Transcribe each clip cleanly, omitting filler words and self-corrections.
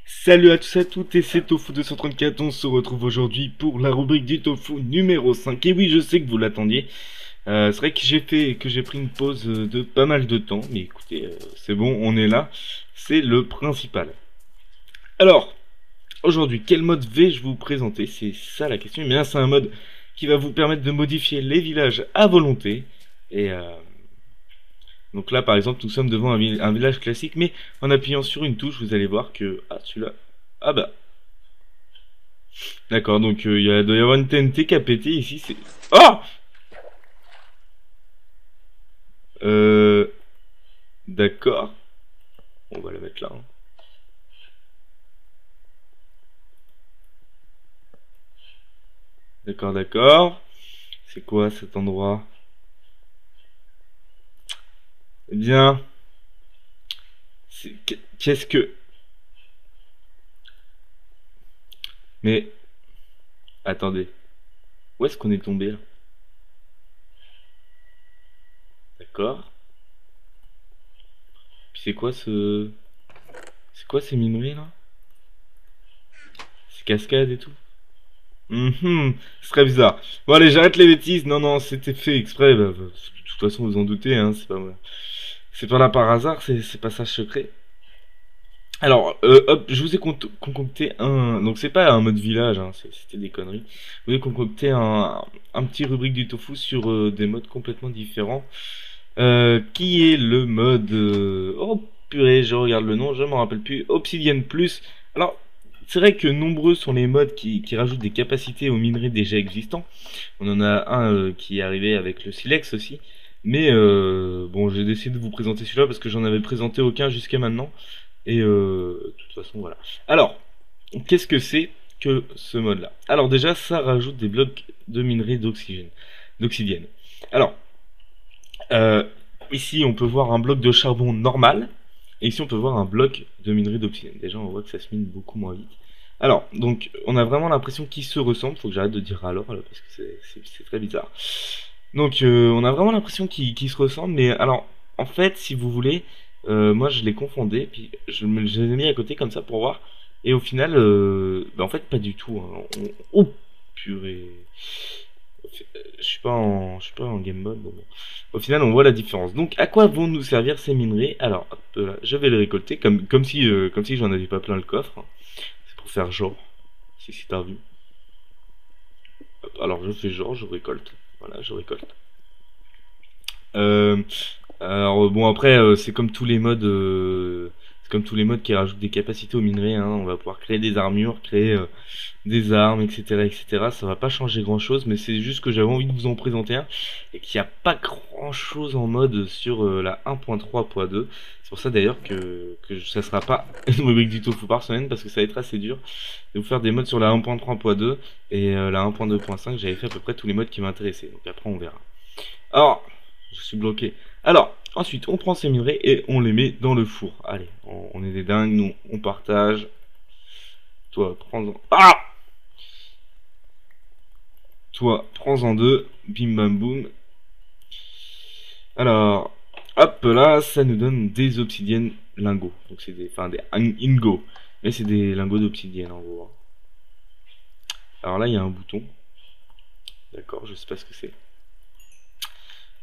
Salut à tous et à toutes, et c'est Tofu 234, on se retrouve aujourd'hui pour la rubrique du Tofu numéro 5. Et oui, je sais que vous l'attendiez. C'est vrai que j'ai pris une pause de pas mal de temps, mais écoutez, c'est bon, on est là. C'est le principal. Alors, aujourd'hui, quel mode vais-je vous présenter? C'est ça la question. Mais là, c'est un mode qui va vous permettre de modifier les villages à volonté. Et donc là, par exemple, nous sommes devant un village classique, mais en appuyant sur une touche, vous allez voir que celui-là, ah bah, d'accord, donc doit y avoir une TNT qui a pété ici, c'est... Oh. Euh... D'accord. On va la mettre là, hein. D'accord, d'accord. C'est quoi cet endroit? Eh bien... Qu'est-ce que... Mais... Attendez. Où est-ce qu'on est tombé, là? D'accord. Puis c'est quoi ce... C'est quoi ces minerais, là? Ces cascades et tout? C'est très bizarre. Bon allez, j'arrête les bêtises. Non, non, c'était fait exprès. De toute façon, vous en doutez, hein, c'est pas là par hasard, c'est passage secret. Alors, hop, je vous ai concocté un... Donc c'est pas un mode village, hein, c'était des conneries. Je vous ai concocté un petit rubrique du tofu sur des modes complètement différents. Qui est le mode... Oh purée, je regarde le nom, je m'en rappelle plus. Obsidian Plus. Alors, c'est vrai que nombreux sont les modes qui rajoutent des capacités aux minerais déjà existants. On en a un qui est arrivé avec le Silex aussi. Mais bon, j'ai décidé de vous présenter celui-là parce que j'en avais présenté aucun jusqu'à maintenant. Et de toute façon, voilà. Alors, qu'est-ce que c'est que ce mode-là? Alors déjà, ça rajoute des blocs de minerais d'obsidienne. Alors, euh, ici, on peut voir un bloc de charbon normal. Et ici, on peut voir un bloc de minerai d'obsidienne. Déjà, on voit que ça se mine beaucoup moins vite. Alors, donc, on a vraiment l'impression qu'ils se ressemblent. Faut que j'arrête de dire alors, là, parce que c'est très bizarre. Donc, on a vraiment l'impression qu'ils se ressemblent. Mais alors, en fait, si vous voulez, moi, je les confondais. Puis, je les ai mis à côté comme ça pour voir. Et au final, en fait, pas du tout, hein. Oh, purée. Je suis pas en game mode. Bon. Au final, on voit la différence. Donc, à quoi vont nous servir ces minerais? Alors, hop là, je vais les récolter comme si j'en avais pas plein le coffre, hein. C'est pour faire genre, si t'as vu. Hop, alors, je fais genre, je récolte. Voilà, je récolte. Euh, alors bon après c'est comme tous les modes qui rajoutent des capacités aux minerais, hein. On va pouvoir créer des armures, créer des armes, etc., etc. Ça va pas changer grand chose, mais c'est juste que j'avais envie de vous en présenter un et qu'il n'y a pas grand chose en mode sur la 1.3.2. C'est pour ça d'ailleurs que ça sera pas une rubrique du tofu par semaine parce que ça va être assez dur de vous faire des modes sur la 1.3.2 et la 1.2.5. J'avais fait à peu près tous les modes qui m'intéressaient, donc après on verra. Alors, je suis bloqué. Alors, ensuite, on prend ces minerais et on les met dans le four. Allez, on est des dingues, nous, on partage. Toi, prends-en... Ah! Toi, prends-en deux. Bim bam boum. Alors, hop là, ça nous donne des obsidiennes lingots. Donc c'est des... Enfin, des ingots. Mais c'est des lingots d'obsidienne, en gros, hein. Alors là, il y a un bouton. D'accord, je sais pas ce que c'est.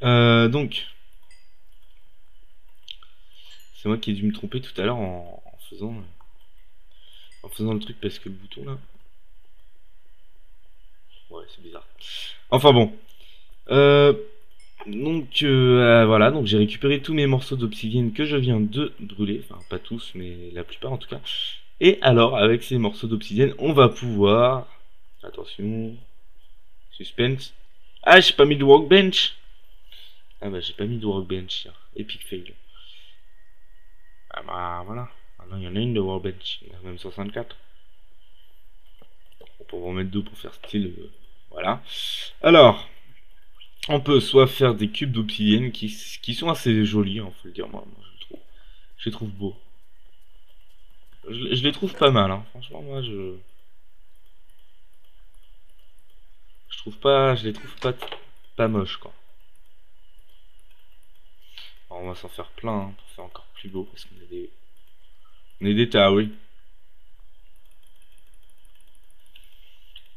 Donc, c'est moi qui ai dû me tromper tout à l'heure en faisant le truc parce que le bouton là... Ouais, c'est bizarre. Enfin bon. Euh, voilà, donc j'ai récupéré tous mes morceaux d'obsidienne que je viens de brûler. Enfin, pas tous, mais la plupart en tout cas. Et alors, avec ces morceaux d'obsidienne, on va pouvoir... Attention. Suspense. Ah, j'ai pas mis de workbench. Ah bah, j'ai pas mis de workbench, tiens. Epic fail. Ah bah, voilà. Maintenant, il y en a une de workbench. Il y en a même 64. On peut en mettre deux pour faire style. Voilà. Alors... On peut soit faire des cubes d'obsidienne qui sont assez jolis, hein, faut le dire, moi, je les trouve beaux. Je les trouve pas mal, hein. Franchement, moi je trouve pas, je les trouve pas moches, quoi. Alors, on va s'en faire plein, hein, pour faire encore plus beau, parce qu'on est des tas, oui.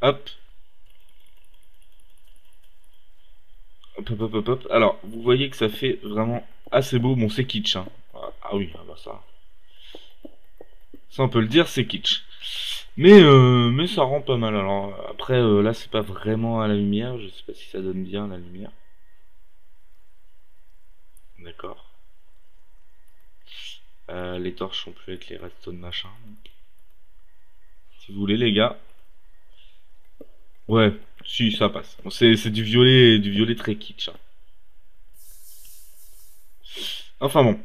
Hop. Hop, hop, hop, hop, hop. Alors, vous voyez que ça fait vraiment assez beau. Bon, c'est kitsch, hein. Ah oui, ah bah ça on peut le dire, c'est kitsch. Mais ça rend pas mal. Alors, après, là, c'est pas vraiment à la lumière. Je sais pas si ça donne bien la lumière. D'accord. Les torches sont plus avec les redstone machin. Si vous voulez, les gars. Ouais, si, ça passe. Bon, c'est du violet très kitsch, hein. Enfin bon.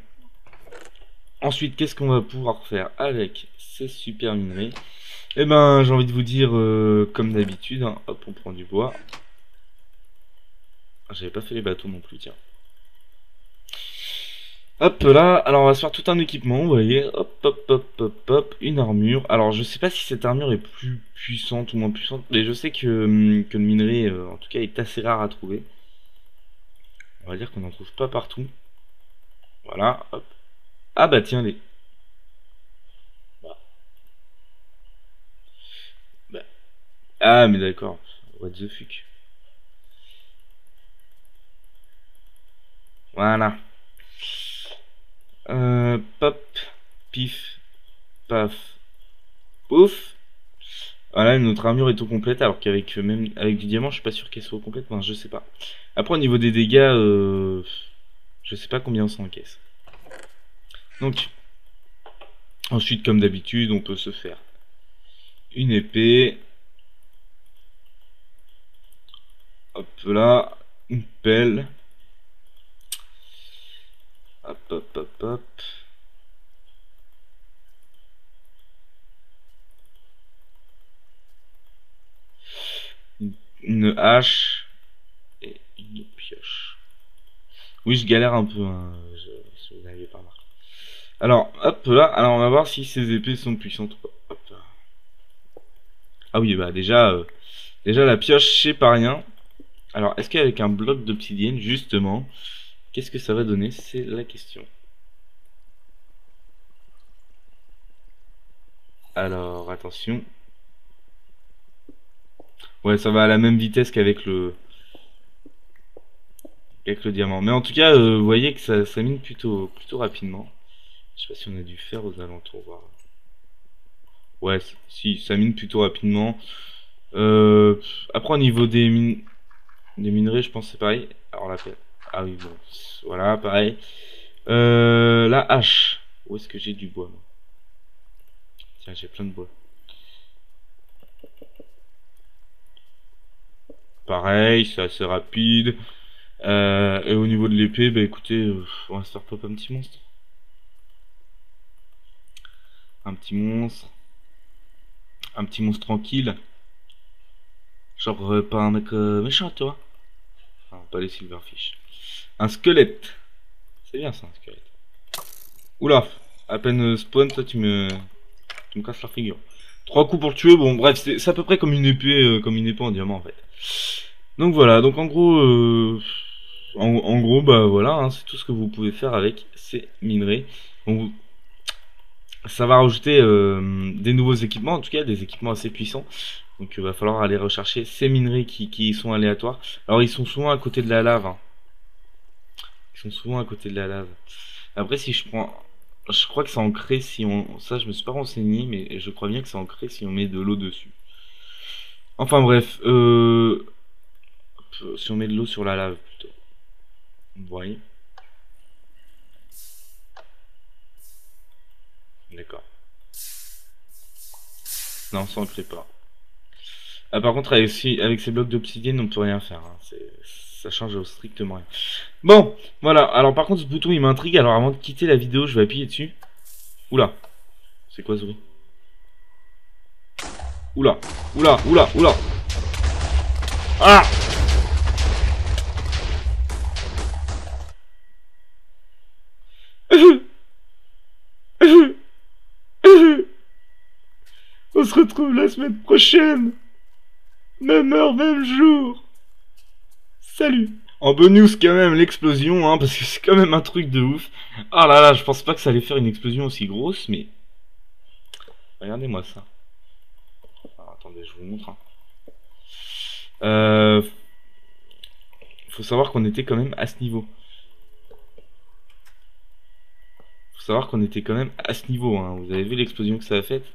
Ensuite, qu'est-ce qu'on va pouvoir faire avec ces super minerais? Eh ben, j'ai envie de vous dire, comme d'habitude, hein, hop, on prend du bois. Ah, j'avais pas fait les bateaux non plus, tiens. Hop là, alors on va se faire tout un équipement, vous voyez, hop, hop, hop, hop, hop, une armure. Alors je sais pas si cette armure est plus puissante ou moins puissante, mais je sais que le minerai, en tout cas, est assez rare à trouver. On va dire qu'on n'en trouve pas partout. Voilà, hop. Ah bah tiens, les... Bah, bah. Ah mais d'accord, what the fuck. Voilà. Pop, pif, paf, pouf. Voilà, notre armure est au complète, alors qu'avec même avec du diamant, je suis pas sûr qu'elle soit au complète. Enfin, je sais pas. Après, au niveau des dégâts, je sais pas combien on s'encaisse. Donc, ensuite, comme d'habitude, on peut se faire une épée. Hop là, une pelle. Hop, hop, hop, hop. Une hache et une pioche. Oui, je galère un peu, hein, si vous n'avez pas remarqué. Alors, hop là, alors on va voir si ces épées sont puissantes ou pas. Hop là. Ah oui, bah déjà la pioche, c'est pas rien. Alors, est-ce qu'avec un bloc d'obsidienne, justement, qu'est-ce que ça va donner? C'est la question. Alors, attention. Ouais, ça va à la même vitesse qu'avec le diamant. Mais en tout cas, vous voyez que ça mine plutôt rapidement. Je sais pas si on a du fer aux alentours. Voir. Ouais, si, ça mine plutôt rapidement. Euh, Après, au niveau des minerais, je pense que c'est pareil. Alors, la pelle. Ah oui, bon. Voilà, pareil. La hache. Où est-ce que j'ai du bois? Moi tiens, j'ai plein de bois. Pareil, c'est assez rapide. Et au niveau de l'épée, bah écoutez, on va se faire pop un petit monstre. Un petit monstre. Un petit monstre tranquille. Genre pas un mec méchant, tu vois. Enfin, pas les silverfish. Un squelette. C'est bien ça, un squelette. Oula, à peine spawn, toi tu me casses la figure. 3 coups pour le tuer, bon bref, c'est à peu près comme une épée en diamant en fait. Donc voilà, donc en gros, en gros, bah voilà, hein, c'est tout ce que vous pouvez faire avec ces minerais. Donc, ça va rajouter des nouveaux équipements, en tout cas des équipements assez puissants. Donc il va falloir aller rechercher ces minerais qui sont aléatoires. Alors ils sont souvent à côté de la lave, hein. Ils sont souvent à côté de la lave. Après si je prends... Je crois que c'est ancré si on... Ça je me suis pas renseigné, mais je crois bien que c'est ancré si on met de l'eau dessus. Enfin bref, si on met de l'eau sur la lave plutôt. Vous voyez? D'accord. Non, ça ancré pas. Ah, par contre, avec ces blocs d'obsidienne, on peut rien faire, hein. Ça change strictement rien. Bon, voilà. Alors, par contre, ce bouton, il m'intrigue. Alors, avant de quitter la vidéo, je vais appuyer dessus. Oula. C'est quoi ce bruit? Oula. Oula. Oula. Oula. Ah! On se retrouve la semaine prochaine. Même heure, même jour. Salut. En bonus quand même l'explosion, hein, parce que c'est quand même un truc de ouf. Ah là là, je pense pas que ça allait faire une explosion aussi grosse, mais... Regardez-moi ça. Alors, attendez, je vous montre, hein. Euh, faut savoir qu'on était quand même à ce niveau. Faut savoir qu'on était quand même à ce niveau, hein. Vous avez vu l'explosion que ça a faite.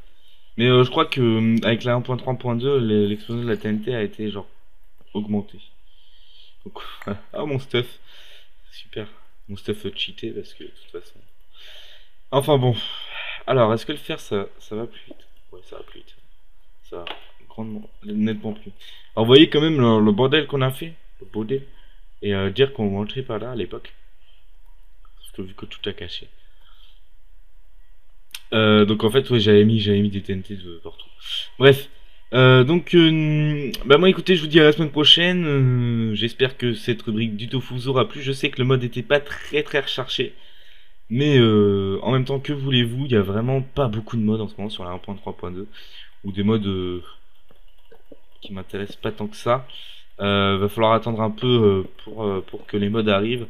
Mais je crois que avec la 1.3.2, l'explosion de la TNT a été genre augmentée. Donc, ah mon stuff, super. Mon stuff cheaté parce que de toute façon. Enfin bon. Alors, est-ce que le fer ça va plus vite? Ouais, ça va plus vite. Ça va grandement, nettement plus. Alors, vous voyez quand même le bordel qu'on a fait, le bordel, et dire qu'on rentrait par là à l'époque, parce que vu que tout a caché. Donc en fait, ouais, j'avais mis des TNT de partout. Bref. Bah moi écoutez, je vous dis à la semaine prochaine. J'espère que cette rubrique du tofu vous aura plu. Je sais que le mode était pas très recherché. Mais en même temps, que voulez-vous, il y a vraiment pas beaucoup de modes en ce moment sur la 1.3.2. Ou des modes qui m'intéressent pas tant que ça. Va falloir attendre un peu pour que les modes arrivent.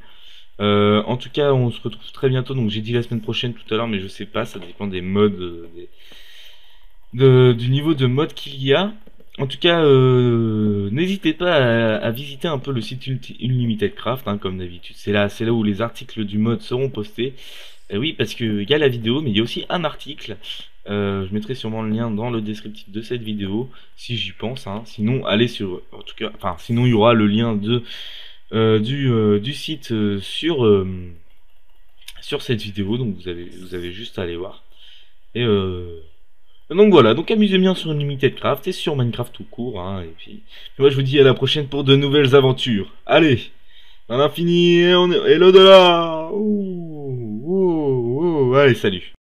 En tout cas, on se retrouve très bientôt. Donc j'ai dit la semaine prochaine tout à l'heure, mais je sais pas, ça dépend des modes, du niveau de mode qu'il y a. En tout cas, n'hésitez pas à visiter un peu le site Unlimited Craft, hein, comme d'habitude. C'est là où les articles du mode seront postés. Oui, parce que il y a la vidéo, mais il y a aussi un article. Je mettrai sûrement le lien dans le descriptif de cette vidéo, si j'y pense, hein. Sinon, allez sur, en tout cas, enfin, sinon il y aura le lien du site sur cette vidéo, donc vous avez juste à aller voir. Et donc voilà, donc amusez bien sur Unlimited Craft et sur Minecraft tout court, hein, et puis moi je vous dis à la prochaine pour de nouvelles aventures. Allez, dans l'infini et l'au-delà. Ouh, ouh, ouh. Allez, salut.